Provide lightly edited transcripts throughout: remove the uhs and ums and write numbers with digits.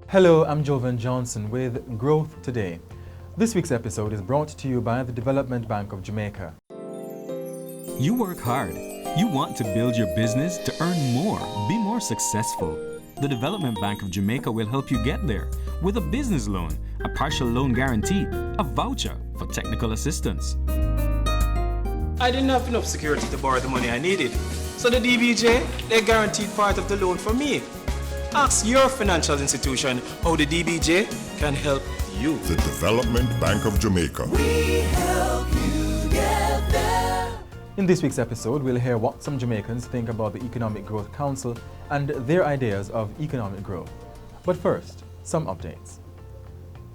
Hello, I'm Jovan Johnson with Growth Today. This week's episode is brought to you by the Development Bank of Jamaica. You work hard. You want to build your business to earn more, be more successful. The Development Bank of Jamaica will help you get there with a business loan, a partial loan guarantee, a voucher for technical assistance. I didn't have enough security to borrow the money I needed, so the DBJ, they guaranteed part of the loan for me. Ask your financial institution how the DBJ can help you. The Development Bank of Jamaica. We help you get there. In this week's episode, we'll hear what some Jamaicans think about the Economic Growth Council and their ideas of economic growth. But first, some updates.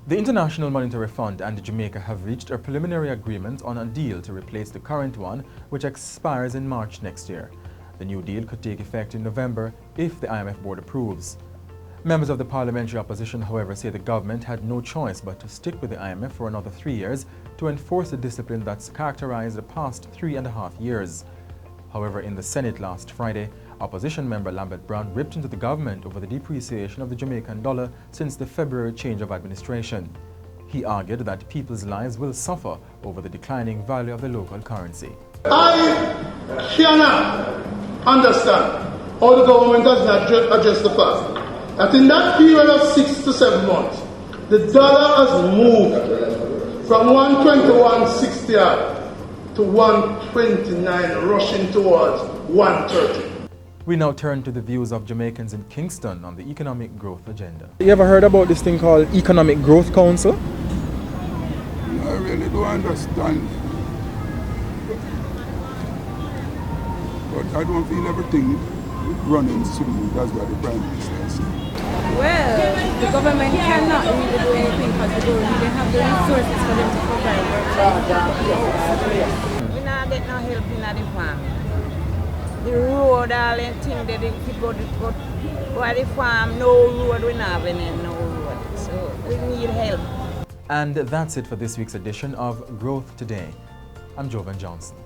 The International Monetary Fund and Jamaica have reached a preliminary agreement on a deal to replace the current one, which expires in March next year. The new deal could take effect in November if the IMF board approves. Members of the parliamentary opposition, however, say the government had no choice but to stick with the IMF for another 3 years to enforce the discipline that's characterized the past 3.5 years. However, in the Senate last Friday, opposition member Lambert Brown ripped into the government over the depreciation of the Jamaican dollar since the February change of administration. He argued that people's lives will suffer over the declining value of the local currency. I cannot understand how the government has not addressed the fact that in that period of 6 to 7 months, the dollar has moved from 121.60 to 129, rushing towards 130. We now turn to the views of Jamaicans in Kingston on the economic growth agenda. You ever heard about this thing called Economic Growth Council? I really don't understand. But I don't feel everything running smooth. That's what the Prime Minister said. Well, the government cannot really do anything because they don't really have the resources for them to provide work. We not get no help in the farm. The road, all them things that they go to the farm, no road, we not have any no road. So we need help. And that's it for this week's edition of Growth Today. I'm Jovan Johnson.